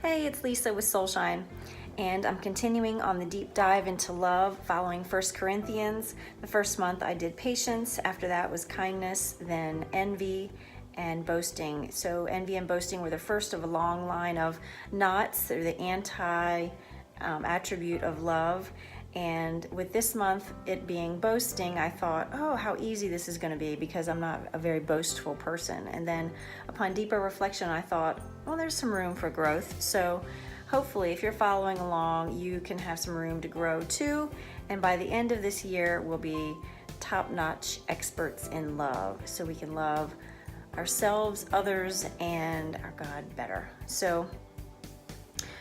Hey, it's Lisa with Soulshine, and I'm continuing on the deep dive into love following 1 Corinthians. The first month I did patience, after that was kindness, then envy and boasting. So envy and boasting were the first of a long line of nots. They're the anti attribute of love. And with this month, it being boasting, I thought, oh, how easy this is going to be because I'm not a very boastful person. And then upon deeper reflection, I thought, well, there's some room for growth. So hopefully, if you're following along, you can have some room to grow too. And by the end of this year, we'll be top-notch experts in love. So we can love ourselves, others, and our God better. So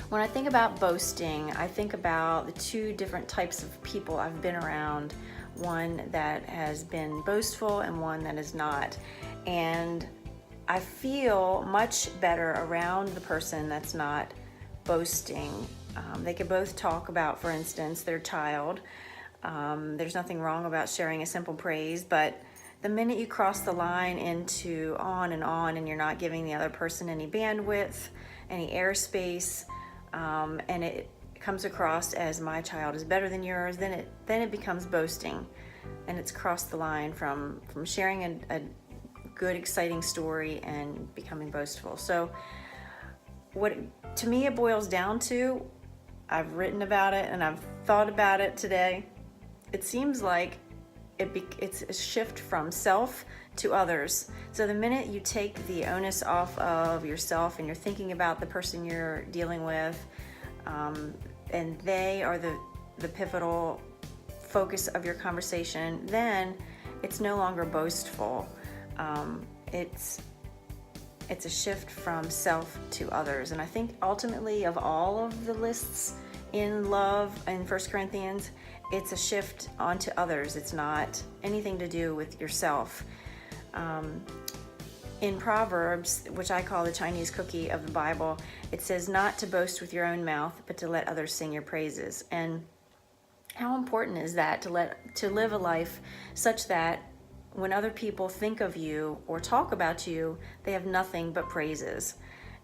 when I think about boasting, I think about the two different types of people I've been around, one that has been boastful and one that is not. And I feel much better around the person that's not boasting. They could both talk about, for instance, their child. There's nothing wrong about sharing a simple praise, but the minute you cross the line into on and you're not giving the other person any bandwidth, any airspace, and it comes across as my child is better than yours, then it becomes boasting, and it's crossed the line from sharing a good, exciting story and becoming boastful. So to me it boils down to, I've written about it and I've thought about it today. It seems like it's a shift from self to others. So the minute you take the onus off of yourself and you're thinking about the person you're dealing with, and they are the pivotal focus of your conversation, then it's no longer boastful. It's a shift from self to others. And I think ultimately of all of the lists in love in 1 Corinthians, it's a shift onto others. It's not anything to do with yourself. In Proverbs, which I call the Chinese cookie of the Bible, it says not to boast with your own mouth, but to let others sing your praises. And how important is that to live a life such that when other people think of you or talk about you, they have nothing but praises.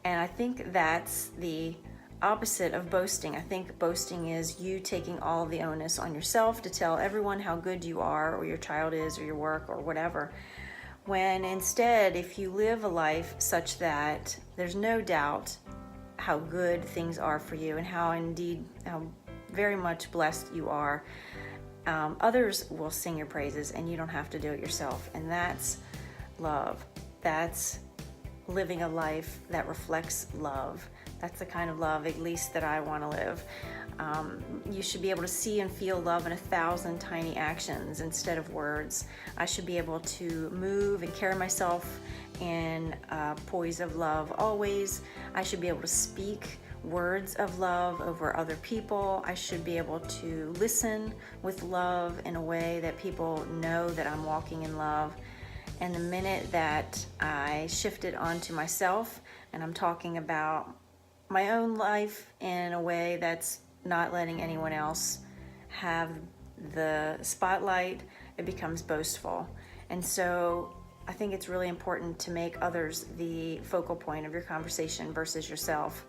And I think that's the opposite of boasting. I think boasting is you taking all of the onus on yourself to tell everyone how good you are, or your child is, or your work, or whatever. When instead, if you live a life such that there's no doubt how good things are for you and how very much blessed you are, others will sing your praises and you don't have to do it yourself. And that's love. That's living a life that reflects love. That's the kind of love, at least, that I want to live. You should be able to see and feel love in 1,000 tiny actions instead of words. I should be able to move and carry myself in poise of love always. I should be able to speak words of love over other people. I should be able to listen with love in a way that people know that I'm walking in love. And the minute that I shift it onto myself and I'm talking about my own life in a way that's not letting anyone else have the spotlight, it becomes boastful. And so I think it's really important to make others the focal point of your conversation versus yourself.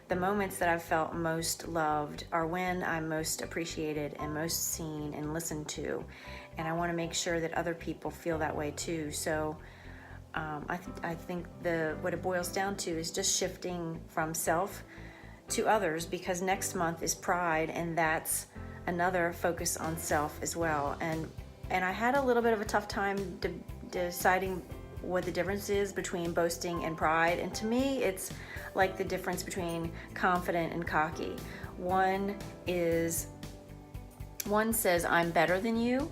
The moments that I've felt most loved are when I'm most appreciated and most seen and listened to. And I want to make sure that other people feel that way too. So I think what it boils down to is just shifting from self to others, because next month is Pride, and that's another focus on self as well. And I had a little bit of a tough time deciding what the difference is between boasting and pride. And to me, it's like the difference between confident and cocky. One says I'm better than you,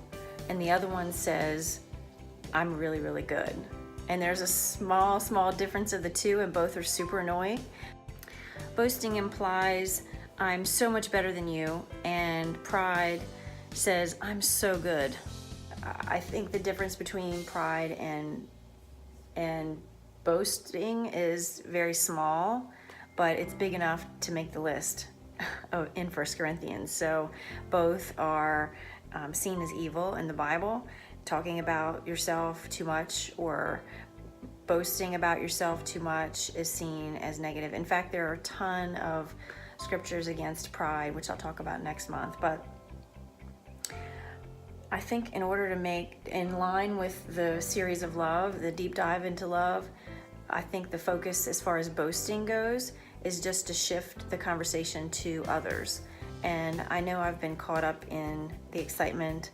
and the other one says I'm really, really good. And there's a small difference of the two, and both are super annoying. Boasting implies I'm so much better than you, and pride says I'm so good. I think the difference between pride and boasting is very small, but it's big enough to make the list in 1 Corinthians. So both are seen as evil in the Bible. Talking about yourself too much or boasting about yourself too much is seen as negative. In fact, there are a ton of scriptures against pride, which I'll talk about next month. But I think in order to make, in line with the series of love, the deep dive into love, I think the focus as far as boasting goes is just to shift the conversation to others. And I know I've been caught up in the excitement,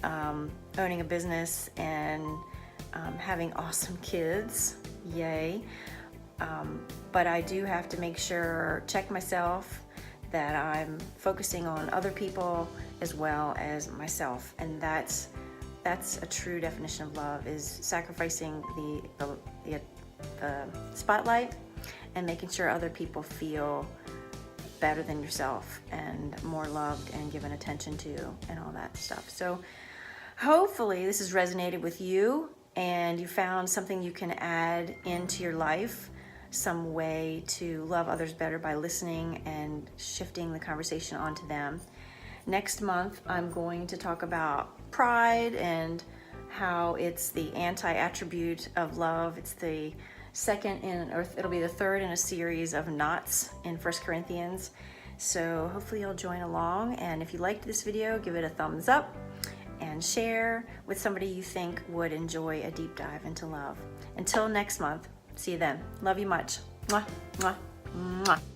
owning a business and having awesome kids, yay. But I do have to make sure, check myself, that I'm focusing on other people as well as myself. And that's a true definition of love, is sacrificing the spotlight and making sure other people feel better than yourself and more loved and given attention to and all that stuff. So hopefully this has resonated with you and you found something you can add into your life, some way to love others better by listening and shifting the conversation onto them. Next month, I'm going to talk about pride and how it's the anti-attribute of love. It's the second or it'll be the third in a series of knots in 1 Corinthians. So hopefully you'll join along. And if you liked this video, give it a thumbs up and share with somebody you think would enjoy a deep dive into love. Until next month, see you then. Love you much. Mwah, mwah, mwah.